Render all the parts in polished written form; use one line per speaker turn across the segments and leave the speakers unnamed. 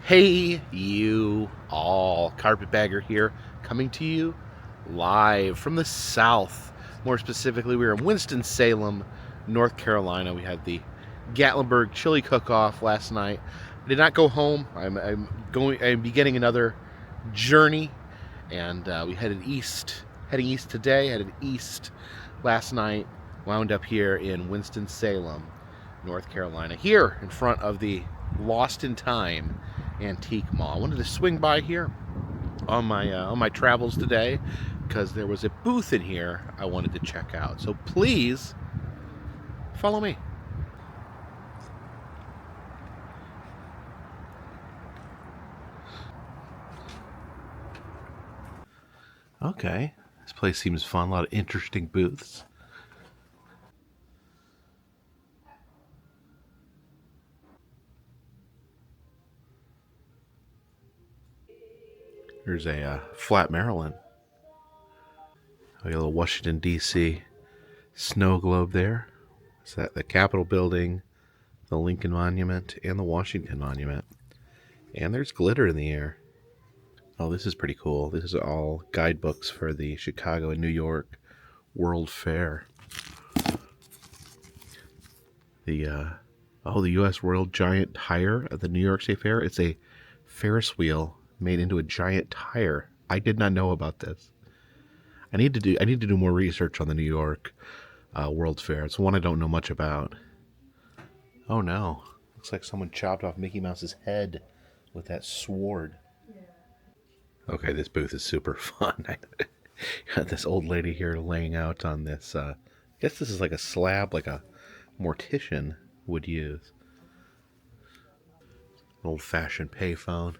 Hey, you all. Carpetbagger here, coming to you live from the South. More specifically, we were in Winston-Salem, North Carolina. We had the Gatlinburg Chili Cook-Off last night. I did not go home. I'm beginning another journey, and we headed east. Heading east today. Headed east last night. Wound up here in Winston-Salem, North Carolina. Here in front of the Lost in Time Antique Mall. I wanted to swing by here on my travels today because there was a booth in here I wanted to check out. So please follow me. Okay, this place seems fun. A lot of interesting booths. There's a flat Maryland. We got a little Washington, D.C. snow globe there. Is that the Capitol building, the Lincoln Monument, and the Washington Monument? And there's glitter in the air. Oh, this is pretty cool. This is all guidebooks for the Chicago and New York World Fair. The U.S. World Giant Tire at the New York State Fair. It's a Ferris wheel made into a giant tire. I did not know about this. I need to do more research on the New York World Fair. It's one I don't know much about. Oh no. Looks like someone chopped off Mickey Mouse's head with that sword. Okay, this booth is super fun. Got this old lady here laying out on this. I guess this is like a slab, like a mortician would use. An old-fashioned payphone.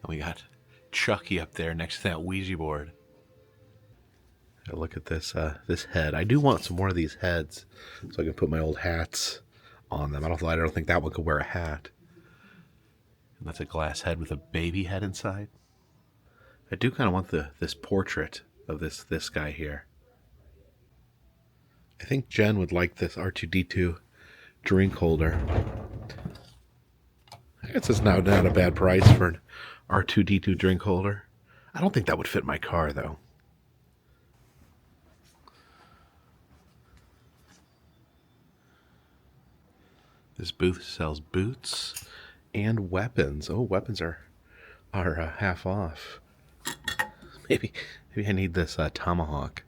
And we got Chucky up there next to that Ouija board. Look at this this head. I do want some more of these heads so I can put my old hats on them. I don't think that one could wear a hat. And that's a glass head with a baby head inside. I do kind of want this portrait of this guy here. I think Jen would like this R2-D2 drink holder. I guess it's now not a bad price for an R2-D2 drink holder. I don't think that would fit my car, though. This booth sells boots and weapons. Oh, weapons are half off. Maybe I need this tomahawk.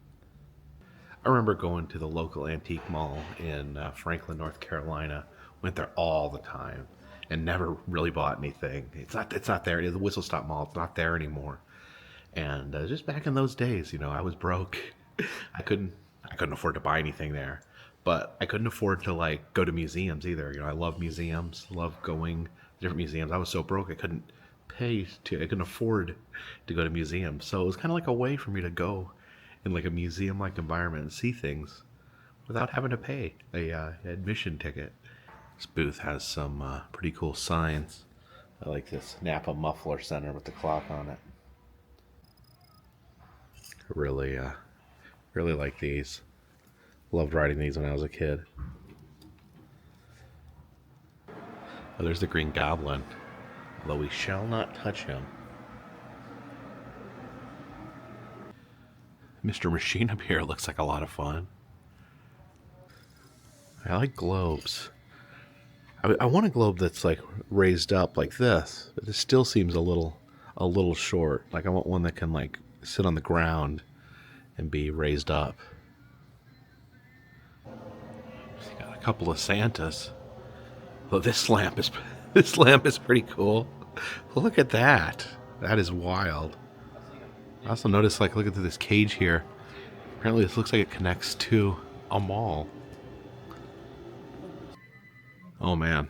I remember going to the local antique mall in Franklin, North Carolina. Went there all the time and never really bought anything. It's not there. The Whistle Stop Mall. It's not there anymore. And just back in those days, I was broke. I couldn't afford to buy anything there. But I couldn't afford to go to museums either. I love museums, love going to different museums. I was so broke I couldn't afford to go to museums. So it was kind of like a way for me to go in like a museum-like environment and see things without having to pay a admission ticket. This booth has some pretty cool signs. I like this Napa Muffler Center with the clock on it. I really like these. Loved riding these when I was a kid. Oh, there's the Green Goblin. Although we shall not touch him. Mr. Machine up here looks like a lot of fun. I like globes. I want a globe that's raised up like this. But this still seems a little short. I want one that can sit on the ground and be raised up. Got a couple of Santas. Well, this lamp is pretty cool. Look at that. That is wild. I also noticed look at this cage here. Apparently this looks like it connects to a mall. Oh man,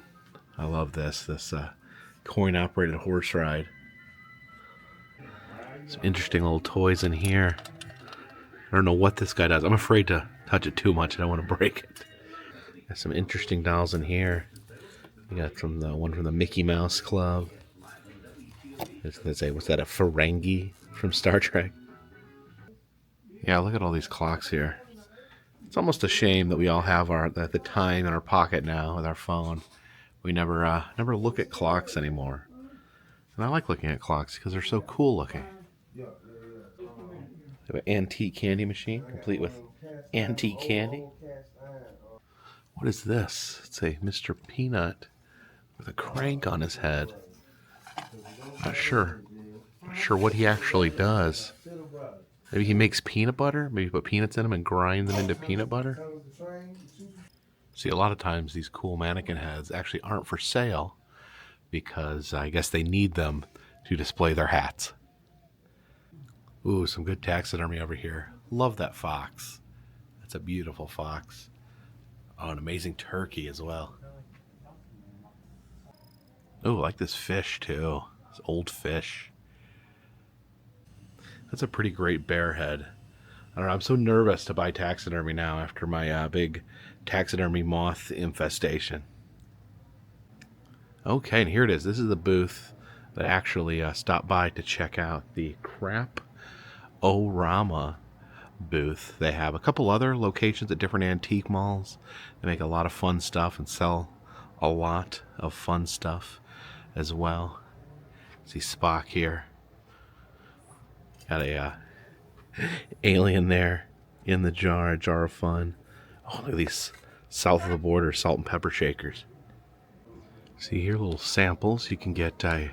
I love this coin operated horse ride. Some interesting little toys in here. I don't know what this guy does. I'm afraid to touch it too much. I don't want to break it. Got some interesting dolls in here. We got one from the Mickey Mouse Club. What's that, a Ferengi from Star Trek? Yeah, look at all these clocks here. It's almost a shame that we all have the time in our pocket now with our phone. We never look at clocks anymore. And I like looking at clocks because they're so cool looking. They have an antique candy machine, complete with antique candy. What is this? It's a Mr. Peanut with a crank on his head. Not sure. Not sure what he actually does. Maybe he makes peanut butter? Maybe put peanuts in them and grind them into peanut butter? See, a lot of times these cool mannequin heads actually aren't for sale because I guess they need them to display their hats. Ooh, some good taxidermy over here. Love that fox. That's a beautiful fox. Oh, an amazing turkey as well. Oh, I like this fish too. This old fish. That's a pretty great bear head. I don't know, I'm so nervous to buy taxidermy now after my big taxidermy moth infestation. Okay, and here it is. This is the booth that I actually stopped by to check out the Crap-O-Rama booth. They have a couple other locations at different antique malls. They make a lot of fun stuff and sell a lot of fun stuff as well. See Spock here. Got a alien there in the jar, a jar of fun. Oh, look at these south of the border salt and pepper shakers. See here, little samples. You can get a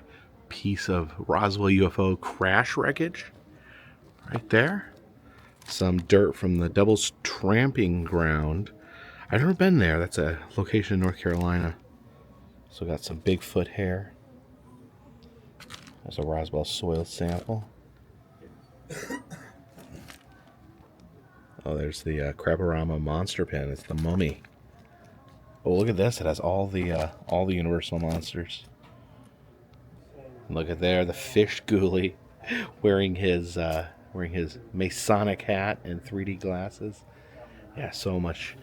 piece of Roswell UFO crash wreckage right there. Some dirt from the Devil's Tramping Ground. I've never been there. That's a location in North Carolina. So got some Bigfoot hair. There's a Roswell soil sample. Oh, there's the Crap-O-Rama monster pin. It's the mummy. Oh, look at this. It has all the Universal monsters. Look at there, the fish ghoulie wearing his Masonic hat and 3D glasses. Yeah, so much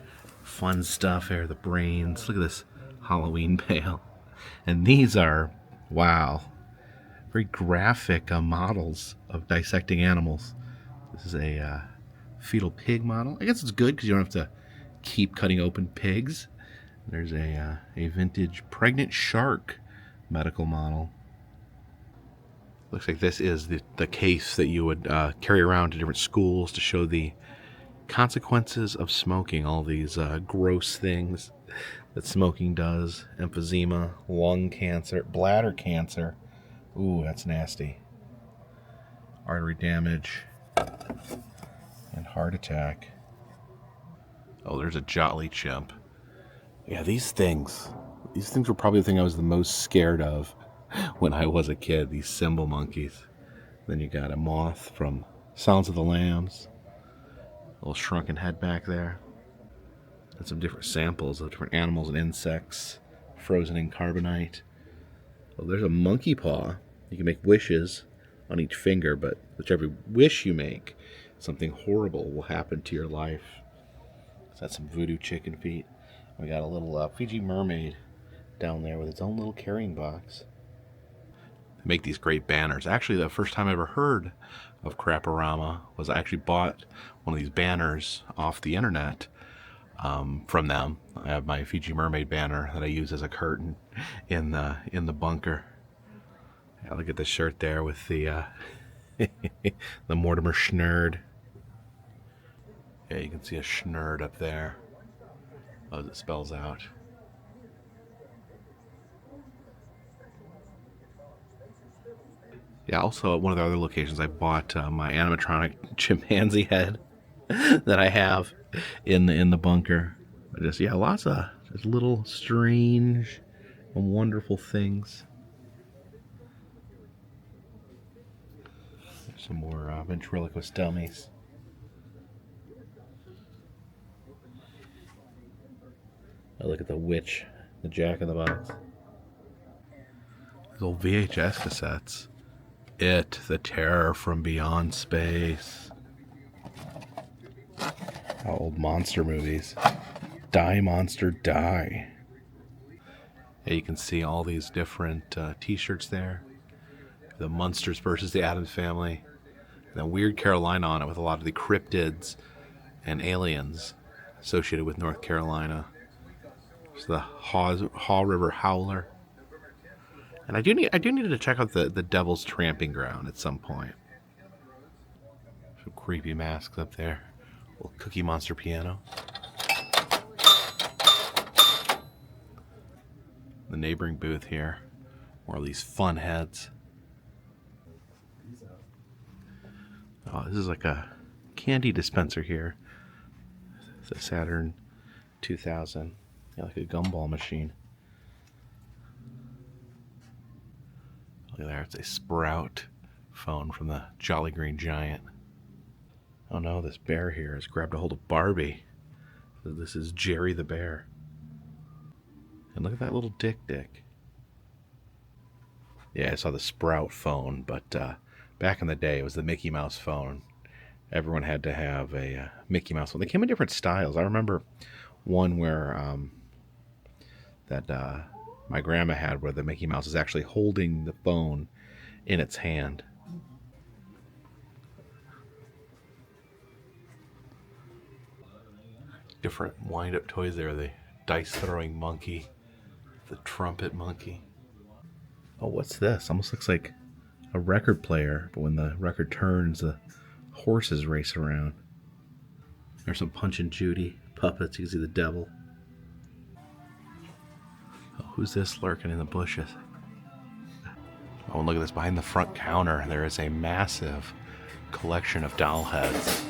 fun stuff here. The brains. Look at this Halloween pail. And these are, wow, very graphic models of dissecting animals. This is a fetal pig model. I guess it's good because you don't have to keep cutting open pigs. There's a vintage pregnant shark medical model. Looks like this is the case that you would carry around to different schools to show the consequences of smoking. All these gross things that smoking does. Emphysema, lung cancer, bladder cancer. Ooh, that's nasty. Artery damage and heart attack. Oh, there's a Jolly chimp. Yeah, these things were probably the thing I was the most scared of when I was a kid, these cymbal monkeys. Then you got a moth from Silence of the Lambs. A little shrunken head back there. And some different samples of different animals and insects, frozen in carbonite. Oh, there's a monkey paw. You can make wishes on each finger, but whichever wish you make, something horrible will happen to your life. So that's some voodoo chicken feet. We got a little Fiji mermaid down there with its own little carrying box. They make these great banners. Actually, the first time I ever heard of Crap-O-Rama was I actually bought one of these banners off the internet from them. I have my Fiji mermaid banner that I use as a curtain in the bunker. Yeah, look at the shirt there with the the Mortimer Schnurd. Yeah, you can see a Schnurd up there. As it spells out. Yeah, also at one of the other locations I bought my animatronic chimpanzee head that I have in the bunker. Just lots of just little strange and wonderful things. There's some more ventriloquist dummies. Oh, look at the witch, the Jack in the Box. These old VHS cassettes. It, the Terror from Beyond Space. Old monster movies. Die Monster Die. Yeah, you can see all these different t-shirts there. The Munsters versus the Addams Family. And then Weird Carolina on it with a lot of the cryptids and aliens associated with North Carolina. There's the Haw River Howler. And I do need to check out the Devil's Tramping Ground at some point. Some creepy masks up there. Little Cookie Monster piano. The neighboring booth here. More of these fun heads. Oh, this is like a candy dispenser here. It's a Saturn 2000. Yeah, like a gumball machine. Look at there, it's a Sprout phone from the Jolly Green Giant. Oh no, this bear here has grabbed a hold of Barbie. This is Jerry the bear. And look at that little dick. Yeah, I saw the Sprout phone, but back in the day it was the Mickey Mouse phone. Everyone had to have a Mickey Mouse phone. They came in different styles. I remember one where my grandma had, where the Mickey Mouse is actually holding the phone in its hand. Different wind-up toys there. The dice-throwing monkey, the trumpet monkey. Oh, what's this? Almost looks like a record player, but when the record turns, the horses race around. There's some Punch and Judy puppets. You can see the devil. Oh, who's this lurking in the bushes? Oh, and look at this. Behind the front counter, there is a massive collection of doll heads.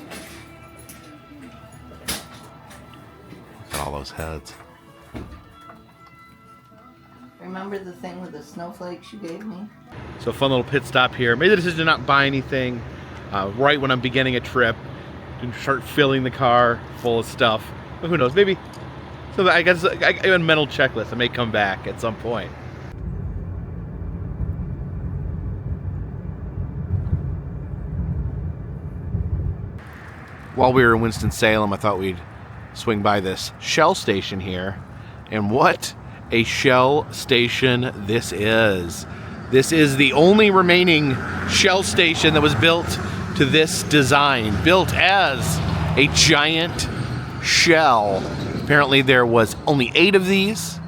Look at all those heads.
Remember the thing with the snowflakes you gave me?
So a fun little pit stop here. Made the decision to not buy anything right when I'm beginning a trip. And start filling the car full of stuff. But who knows? Maybe. So I guess I have a mental checklist. I may come back at some point. While we were in Winston Salem, I thought we'd swing by this Shell station here. And what a Shell station this is. This is the only remaining Shell station that was built to this design, built as a giant shell. Apparently there was only 8 of these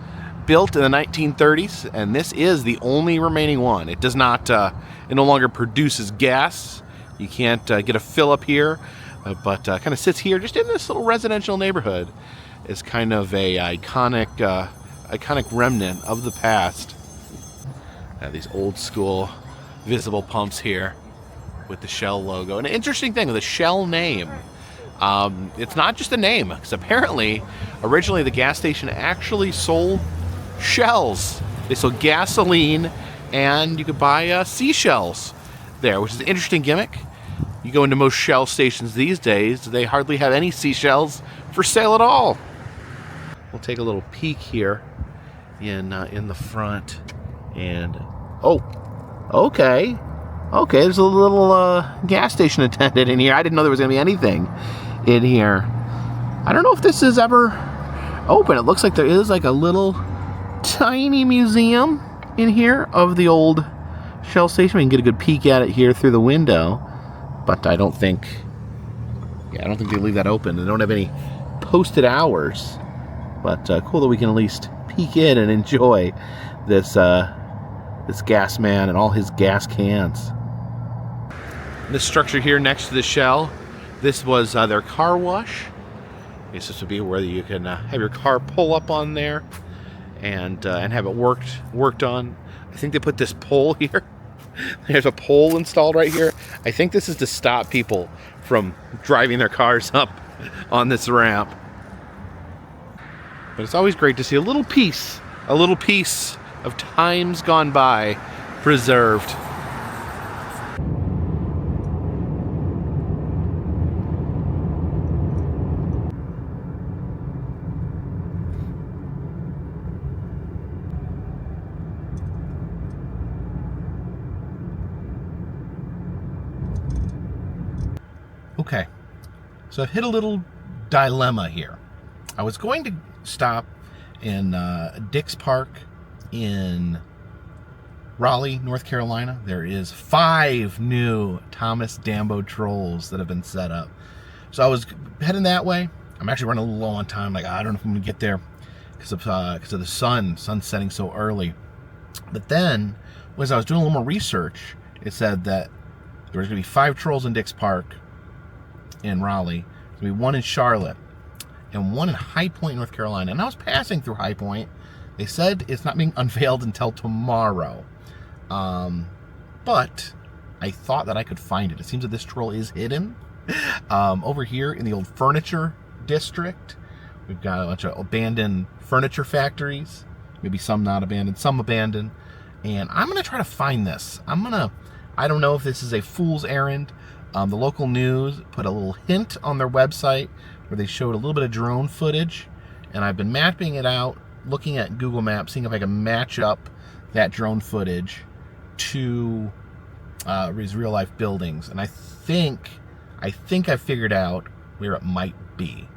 built in the 1930s, and this is the only remaining one. It does not, it no longer produces gas. You can't get a fill up here, but kind of sits here just in this little residential neighborhood. It's kind of a iconic remnant of the past. These old school visible pumps here with the Shell logo. And an interesting thing with the Shell name, it's not just a name, because apparently originally the gas station actually sold shells. They sold gasoline, and you could buy seashells there, which is an interesting gimmick. You go into most Shell stations these days, they hardly have any seashells for sale at all. We'll take a little peek here in the front, and oh, okay, there's a little gas station attendant in here. I didn't know there was gonna be anything in here. I don't know if this is ever open. It looks like there is like a little tiny museum in here of the old Shell station. We can get a good peek at it here through the window, but I don't think they leave that open. They don't have any posted hours, but cool that we can at least peek in and enjoy this gas man and all his gas cans. This structure here next to the Shell, this was their car wash. This would be where you can have your car pull up on there and have it worked on. I think they put this pole here. There's a pole installed right here. I think this is to stop people from driving their cars up on this ramp. But it's always great to see a little piece of times gone by preserved. Okay, so I've hit a little dilemma here. I was going to stop in Dick's Park in Raleigh, North Carolina. There is 5 new Thomas Dambo trolls that have been set up. So I was heading that way. I'm actually running a little low on time. Like, I don't know if I'm gonna get there because of the sun. Sun's setting so early. But then, as I was doing a little more research, it said that there was going to be 5 trolls in Dix Park in Raleigh. There's going to be 1 in Charlotte and 1 in Highpoint, North Carolina. And I was passing through Highpoint. They said it's not being unveiled until tomorrow. But I thought that I could find it. It seems that this troll is hidden. Over here in the old furniture district, we've got a bunch of abandoned furniture factories. Maybe some not abandoned, some abandoned. And I'm going to try to find this. I don't know if this is a fool's errand. The local news put a little hint on their website where they showed a little bit of drone footage. And I've been mapping it out, looking at Google Maps, seeing if I can match up that drone footage to these real life buildings. And I think I figured out where it might be.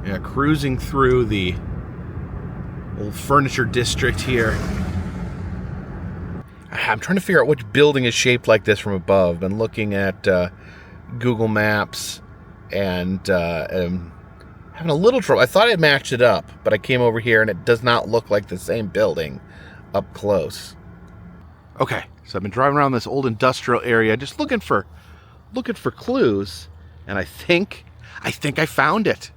Yeah, cruising through the old furniture district here. I'm trying to figure out which building is shaped like this from above. Been looking at Google Maps and having a little trouble. I thought I matched it up, but I came over here and it does not look like the same building up close. Okay, so I've been driving around this old industrial area just looking for clues, and I think I found it.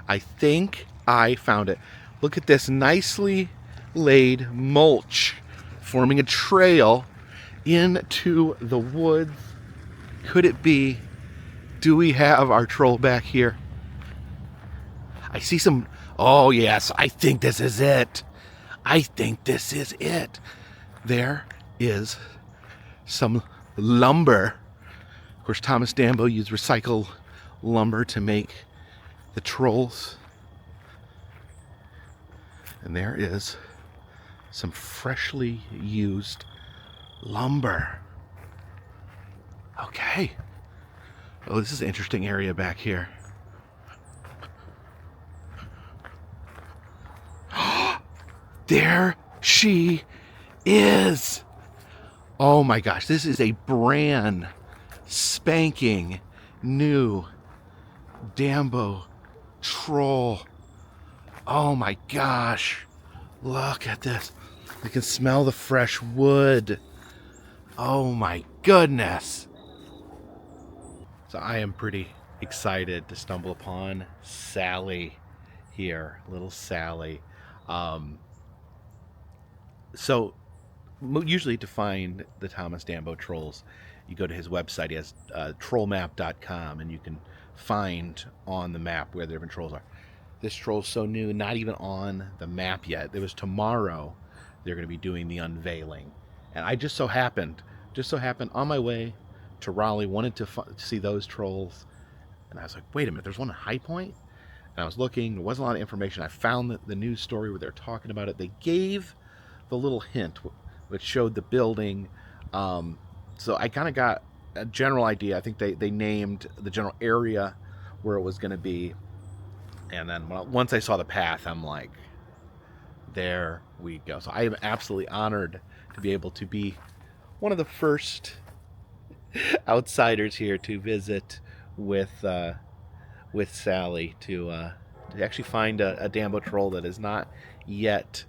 I think I found it. Look at this nicely laid mulch forming a trail into the woods. Could it be? Do we have our troll back here? I see some. Oh, yes, I think this is it. There is some lumber. Of course, Thomas Dambo used recycled lumber to make the trolls. And there is some freshly used lumber. Okay. Oh, this is an interesting area back here. There she is. Oh my gosh, this is a brand spanking new Dambo troll. Oh my gosh, look at this. You can smell the fresh wood. Oh my goodness. So I am pretty excited to stumble upon Sally here, little Sally. So usually to find the Thomas Dambo trolls, you go to his website. He has trollmap.com, and you can find on the map where the different trolls are. This troll's so new, not even on the map yet. It was tomorrow they're going to be doing the unveiling. And I just so happened on my way to Raleigh, wanted to see those trolls. And I was like, wait a minute, there's one in Highpoint? And I was looking, there wasn't a lot of information. I found the news story where they're talking about it. They gave the little hint, which showed the building. So I kind of got a general idea. I think they named the general area where it was going to be. And then once I saw the path, I'm like, there we go. So I am absolutely honored to be able to be one of the first outsiders here to visit with Sally to actually find a Dambo troll that has not yet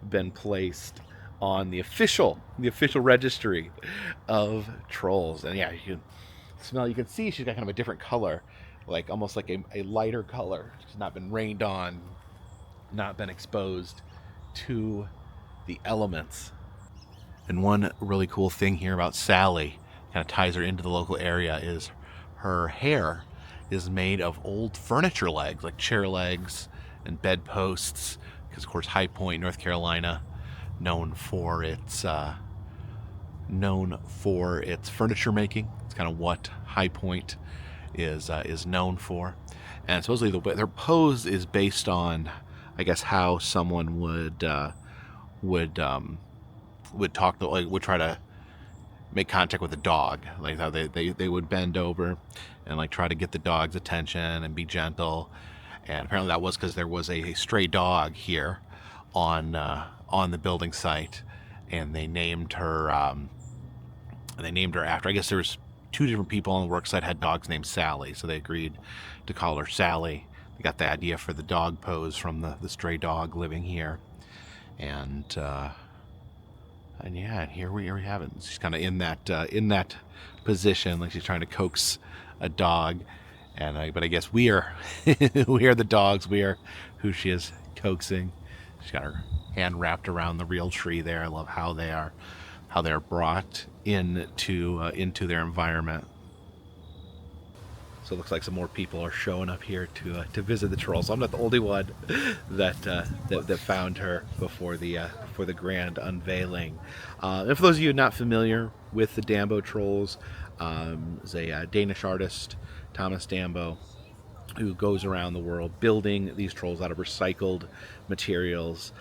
been placed on the official registry of trolls. And yeah, you can see she's got kind of a different color, like almost like a lighter color. She's not been rained on, not been exposed to the elements. And one really cool thing here about Sally, kind of ties her into the local area, is her hair is made of old furniture legs, like chair legs and bed posts. Because of course, Highpoint, North Carolina, known for its furniture making. It's kind of what Highpoint is known for. And supposedly their pose is based on, I guess, how someone would talk to, like, would try to make contact with a dog, like how they would bend over and like try to get the dog's attention and be gentle. And apparently that was because there was a stray dog here on the building site, and they named her after, I guess there was 2 different people on the work site had dogs named Sally, so they agreed to call her Sally. got the idea for the dog pose from the stray dog living here. And yeah, and here we have it. She's kind of in that position, like she's trying to coax a dog. And but I guess we are we are the dogs. We are who she is coaxing. She's got her hand wrapped around the real tree there. I love how they are brought into their environment. So it looks like some more people are showing up here to visit the trolls. So I'm not the only one that found her before the grand unveiling. And for those of you not familiar with the Dambo trolls, is a Danish artist, Thomas Dambo, who goes around the world building these trolls out of recycled materials.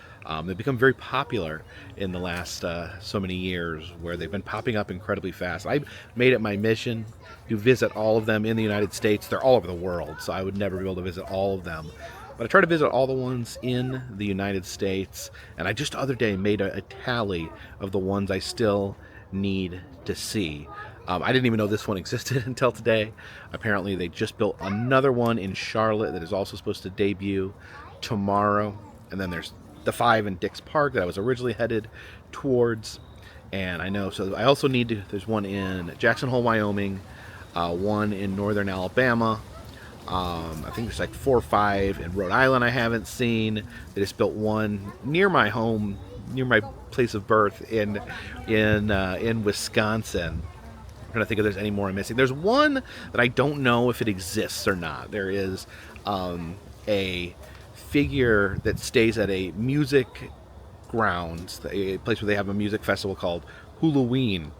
They've become very popular in the last so many years, where they've been popping up incredibly fast. I made it my mission to visit all of them in the United States. They're all over the world, so I would never be able to visit all of them. But I try to visit all the ones in the United States, and I just the other day made a tally of the ones I still need to see. I didn't even know this one existed until today. Apparently they just built another one in Charlotte that is also supposed to debut tomorrow. And then there's the 5 in Dix Park that I was originally headed towards. And I know, so I also need to, there's one in Jackson Hole, Wyoming, one in northern Alabama. I think there's like 4 or 5 in Rhode Island I haven't seen. They just built one near my home, near my place of birth in Wisconsin. I'm trying to think if there's any more I'm missing. There's one that I don't know if it exists or not. There is a figure that stays at a music grounds, a place where they have a music festival called Halloween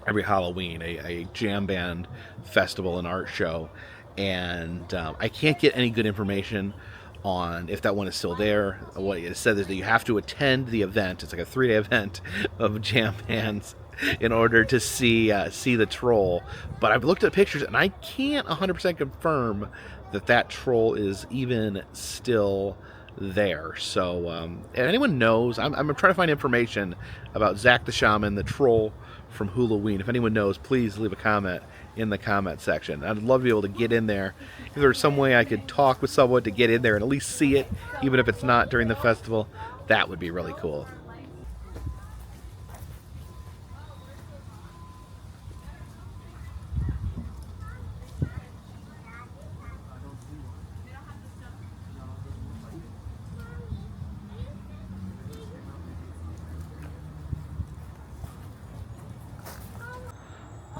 every Halloween, a jam band festival and art show. And I can't get any good information on if that one is still there. What it said is that you have to attend the event. It's like a 3-day event of jam bands in order to see the troll. But I've looked at pictures and I can't 100% confirm that troll is even still there. So if anyone knows, I'm trying to find information about Zach the Shaman, the troll from Halloween. If anyone knows, please leave a comment in the comment section. I'd love to be able to get in there. If there's some way I could talk with someone to get in there and at least see it, even if it's not during the festival, that would be really cool.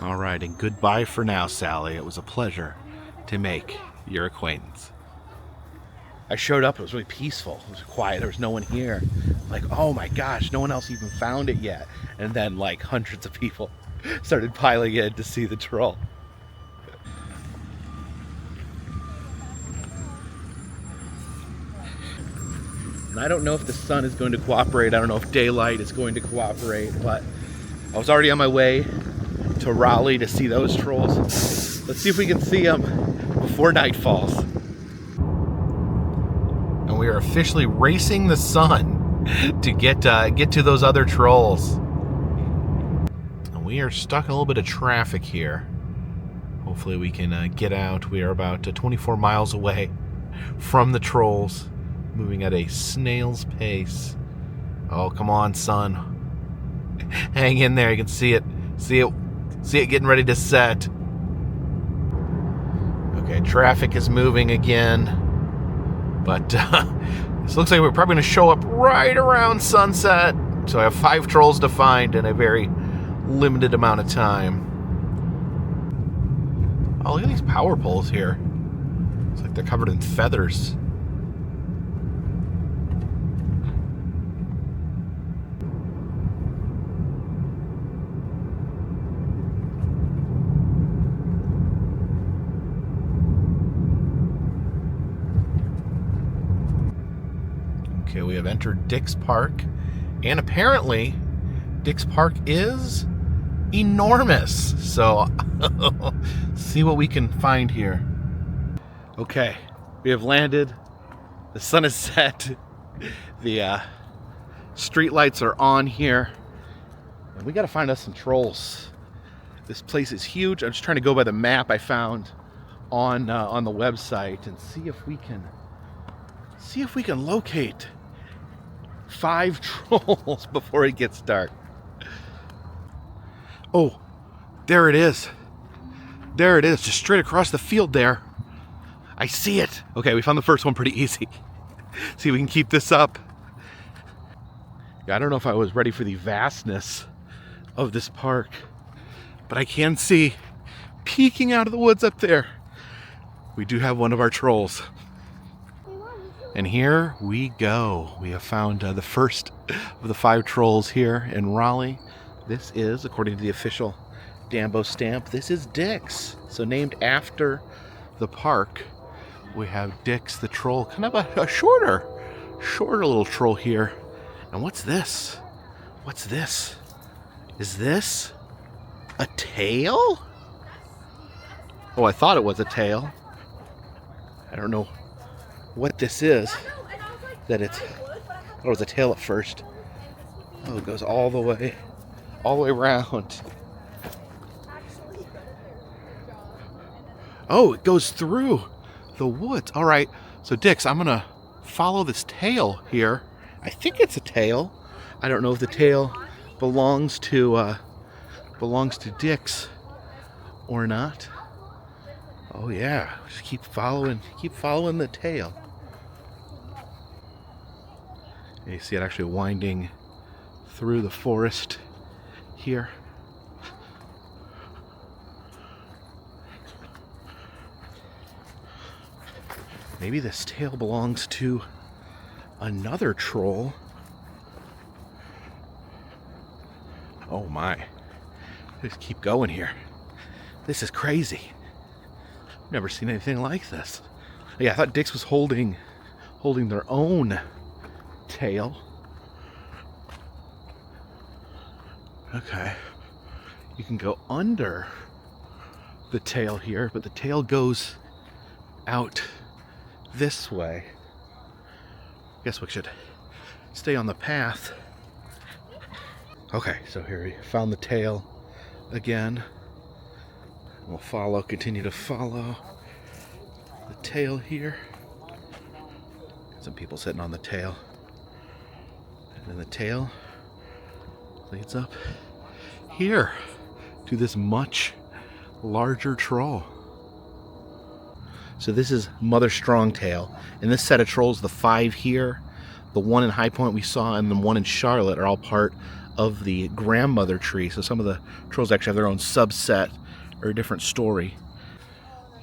All right, and goodbye for now, Sally. It was a pleasure to make your acquaintance. I showed up, it was really peaceful, it was quiet, there was no one here. Like, oh my gosh, no one else even found it yet. And then like hundreds of people started piling in to see the troll. And I don't know if the sun is going to cooperate, I don't know if daylight is going to cooperate, but I was already on my way to Raleigh to see those trolls. Let's see if we can see them before night falls. And we are officially racing the sun to get to those other trolls. And we are stuck in a little bit of traffic here. Hopefully we can get out. We are about 24 miles away from the trolls, moving at a snail's pace. Oh, come on, sun. Hang in there, you can see it. See it getting ready to set. Okay, traffic is moving again. But this looks like we're probably going to show up right around sunset. So I have 5 trolls to find in a very limited amount of time. Oh, look at these power poles here. It's like they're covered in feathers. Okay, we have entered Dix Park, and apparently Dix Park is enormous. So see what we can find here. Okay, we have landed. The sun is set. The street lights are on here, and we got to find us some trolls. This place is huge. I'm just trying to go by the map I found on the website and see if we can locate 5 trolls before it gets dark. Oh, there it is. There it is, just straight across the field there. I see it. Okay, we found the first one pretty easy. See if we can keep this up. I don't know if I was ready for the vastness of this park, but I can see, peeking out of the woods up there, we do have one of our trolls. And here we go. We have found the first of the 5 trolls here in Raleigh. This is, according to the official Dambo stamp, this is Dix. So named after the park, we have Dix the troll. Kind of a shorter little troll here. And what's this? What's this? Is this a tail? Oh, I thought it was a tail. I don't know what this is. I thought it was a tail at first. Oh, it goes all the way around. Oh, it goes through the woods. All right, so Dix, I'm gonna follow this tail here. I think it's a tail. I don't know if the tail belongs to Dix or not. Oh yeah, just keep following the tail. And you see it actually winding through the forest here. Maybe this tail belongs to another troll. Oh my. Just keep going here. This is crazy. Never seen anything like this. Yeah, I thought Dix was holding their own tail. Okay. You can go under the tail here, but the tail goes out this way. Guess we should stay on the path. Okay, so here we found the tail again. We'll continue to follow the tail here. Some people sitting on the tail. And then the tail leads up here to this much larger troll. So this is Mother Strongtail. And this set of trolls, the 5 here, the one in Highpoint we saw, and the one in Charlotte are all part of the grandmother tree. So some of the trolls actually have their own subset or a different story.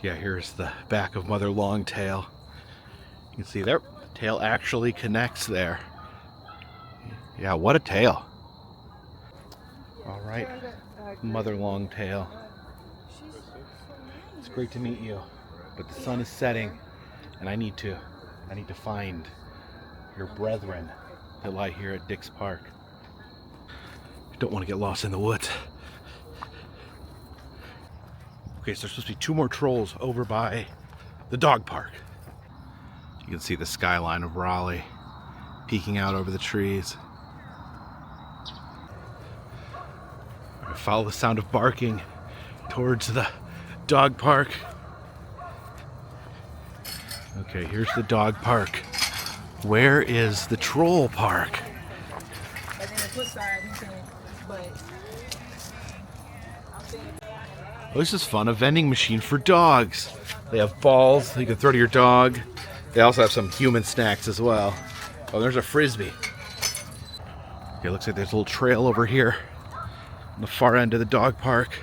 Yeah, here's the back of Mother Longtail. You can see their tail actually connects there. Yeah, what a tail. All right, Mother Longtail. It's great to meet you. But the sun is setting, and I need to find your brethren that lie here at Dix Park. I don't want to get lost in the woods. Okay, so there's supposed to be 2 more trolls over by the dog park. You can see the skyline of Raleigh peeking out over the trees. I follow the sound of barking towards the dog park. Okay, here's the dog park. Where is the troll park? Oh, this is fun, a vending machine for dogs. They have balls that you can throw to your dog. They also have some human snacks as well. Oh, there's a Frisbee. Okay, it looks like there's a little trail over here on the far end of the dog park.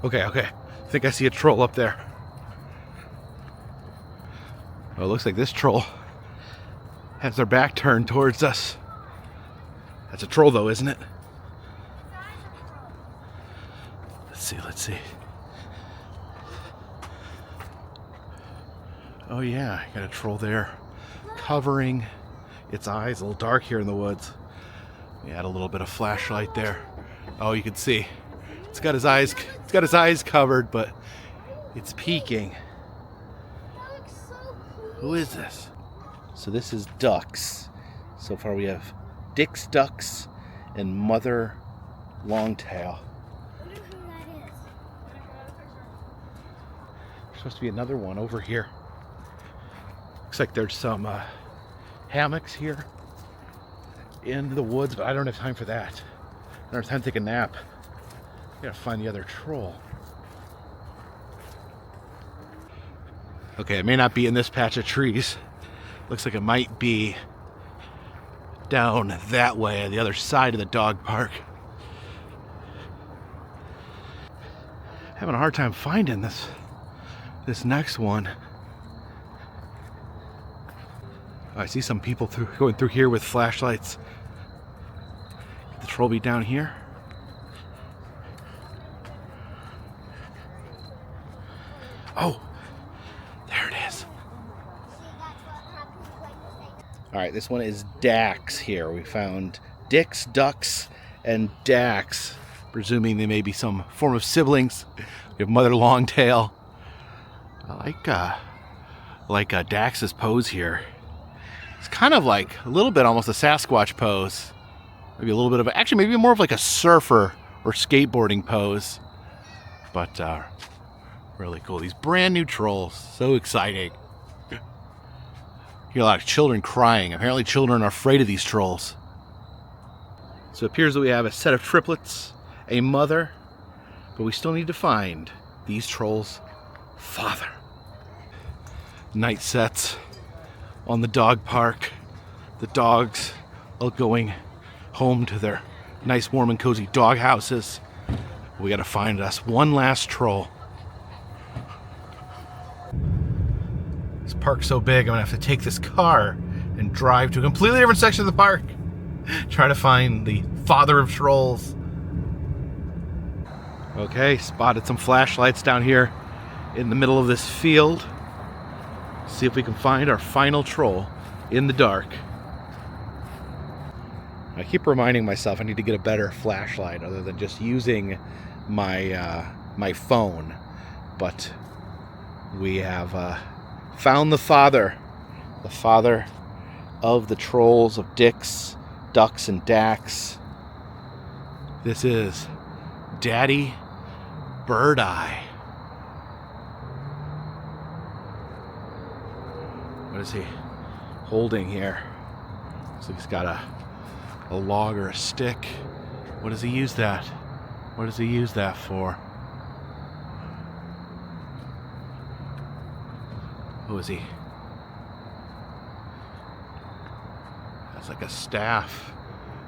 Okay. I think I see a troll up there. Oh, it looks like this troll has their back turned towards us. That's a troll though, isn't it? Let's see. Oh yeah, got a troll there covering its eyes. A little dark here in the woods. We add a little bit of flashlight there. Oh, you can see. It's got his eyes covered, but it's peeking. Who is this? So this is Ducks. So far we have Dick's Ducks and Mother Longtail.
I wonder who that is.
There's supposed to be another one over here. Looks like there's some hammocks here in the woods, but I don't have time for that. I don't have time to take a nap. I gotta find the other troll. Okay, it may not be in this patch of trees. Looks like it might be down that way on the other side of the dog park. Having a hard time finding this next one. Oh, I see some people going through here with flashlights. Could the troll be down here? Oh, there it is. All right, this one is Dax here. We found Dick's, Ducks, and Dax, presuming they may be some form of siblings. We have Mother Longtail. I like Dax's pose here. It's kind of like a little bit almost a Sasquatch pose. Maybe a little bit of, actually maybe more of like a surfer or skateboarding pose. But really cool. These brand new trolls. So exciting. Hear a lot of children crying. Apparently children are afraid of these trolls. So it appears that we have a set of triplets, a mother, but we still need to find these trolls' father. Night sets on the dog park. The dogs are going home to their nice warm and cozy dog houses. We gotta find us one last troll. This park's so big, I'm gonna have to take this car and drive to a completely different section of the park. Try to find the father of trolls. Okay, spotted some flashlights down here in the middle of this field. See if we can find our final troll in the dark. I keep reminding myself I need to get a better flashlight other than just using my my phone. But we have found the father of the trolls of Dick's, Ducks, and Dax. This is Daddy Bird Eye. What is he holding here? Looks like he's got a log or a stick. What does he use that? What does he use that for? Who is he? That's like a staff.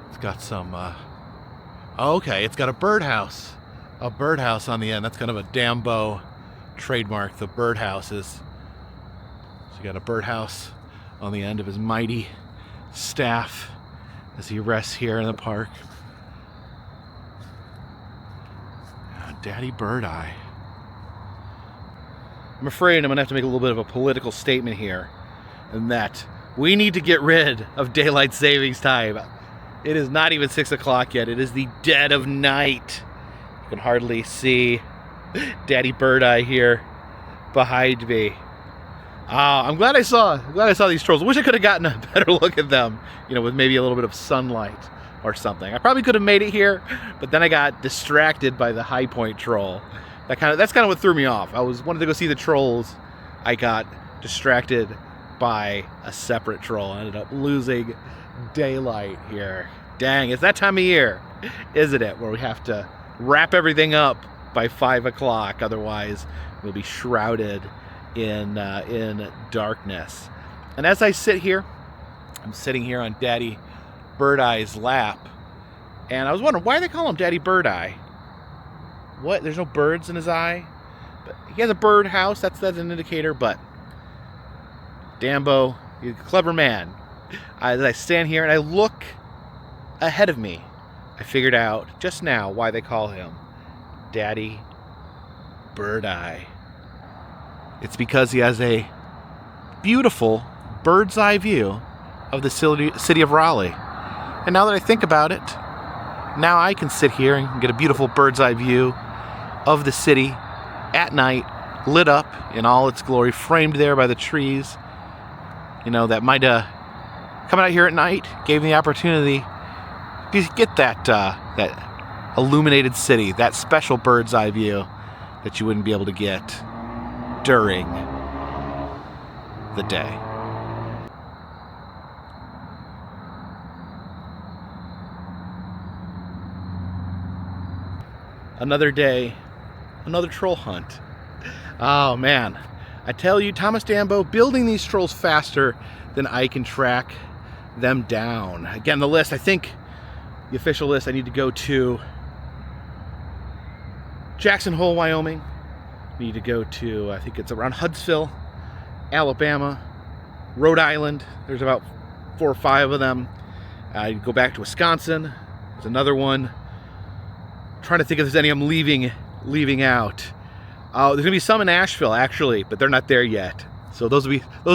It's got some oh, okay, it's got a birdhouse. A birdhouse on the end. That's kind of a Dambo trademark. The birdhouses. So you got a birdhouse on the end of his mighty staff as he rests here in the park. Daddy Bird Eye. I'm afraid I'm going to have to make a little bit of a political statement here, and that we need to get rid of daylight savings time. It is not even 6 o'clock yet. It is the dead of night. You can hardly see Daddy Bird Eye here behind me. I'm glad I saw these trolls. I wish I could have gotten a better look at them, you know, with maybe a little bit of sunlight or something. I probably could have made it here, but then I got distracted by the Highpoint troll. That's kind of what threw me off. I wanted to go see the trolls. I got distracted by a separate troll. I ended up losing daylight here. Dang, it's that time of year, isn't it, where we have to wrap everything up by 5 o'clock. Otherwise, we'll be shrouded in darkness. And as I sit here, I'm sitting here on Daddy Bird Eye's lap, and I was wondering why they call him Daddy Bird Eye. What? There's no birds in his eye, but he has a bird house. That's an indicator. But Dambo, he's a clever man. As I stand here and I look ahead of me, I figured out just now why they call him Daddy Bird Eye. It's because he has a beautiful bird's eye view of the city of Raleigh. And now that I think about it, now I can sit here and get a beautiful bird's eye view of the city at night, lit up in all its glory, framed there by the trees, you know, that might coming out here at night gave me the opportunity to get that illuminated city, that special bird's eye view that you wouldn't be able to get during the day. Another day, another troll hunt. Oh man, I tell you, Thomas Dambo building these trolls faster than I can track them down. Again, the list, I think the official list, I need to go to Jackson Hole, Wyoming. I need to go to, I think it's around Huntsville, Alabama, Rhode Island. There's about 4 or 5 of them. I go back to Wisconsin. There's another one. Trying to think if there's any I'm leaving out. There's gonna be some in Asheville actually, but those not there yet. So those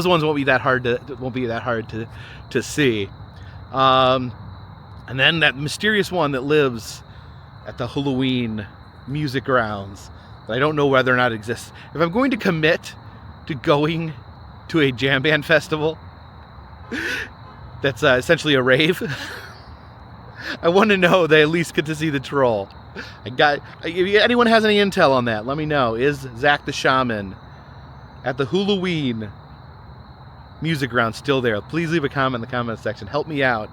ones won't be that hard to see. And then that mysterious one that lives at the Halloween music grounds that I don't know whether or not it exists. If I'm going to commit to going to a jam band festival that's essentially a rave, I want to know they at least get to see the troll. If anyone has any intel on that, let me know. Is Zach the Shaman at the Halloween music ground still there? Please leave a comment in the comment section. Help me out.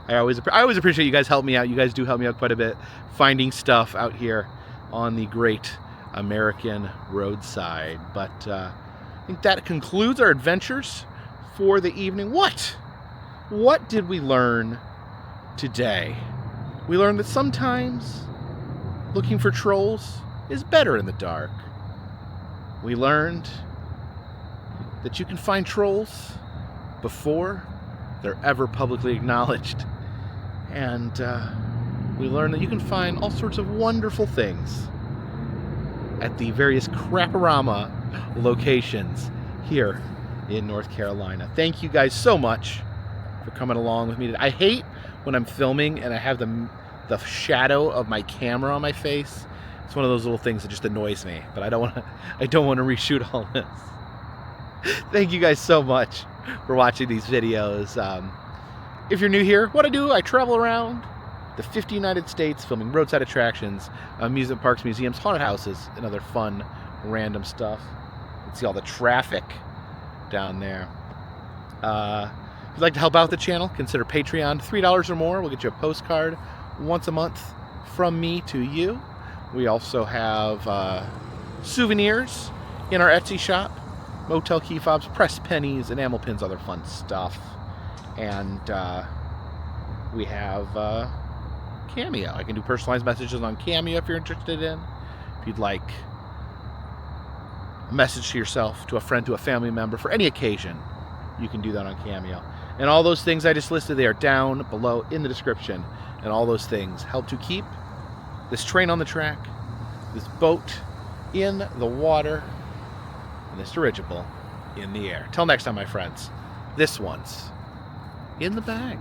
I always appreciate you guys help me out. You guys do help me out quite a bit finding stuff out here on the great American roadside. But I think that concludes our adventures for the evening. What did we learn today? We learned that sometimes looking for trolls is better in the dark. We learned that you can find trolls before they're ever publicly acknowledged. And we learned that you can find all sorts of wonderful things at the various Crap-O-Rama locations here in North Carolina. Thank you guys so much for coming along with me today. I hate when I'm filming and I have the shadow of my camera on my face. It's one of those little things that just annoys me, but I don't want to reshoot all this. Thank you guys so much for watching these videos. If you're new here, what I do, I travel around the 50 United States filming roadside attractions, amusement parks, museums, haunted houses, and other fun, random stuff. You can see all the traffic down there. If you'd like to help out the channel, consider Patreon. $3 or more will get you a postcard once a month from me to you. We also have souvenirs in our Etsy shop, motel key fobs, press pennies, enamel pins, other fun stuff. And we have Cameo. I can do personalized messages on Cameo if you're interested in. If you'd like a message to yourself, to a friend, to a family member, for any occasion, you can do that on Cameo. And all those things I just listed, they are down below in the description. And all those things help to keep this train on the track, this boat in the water, and this dirigible in the air. Till next time, my friends, this one's in the bag.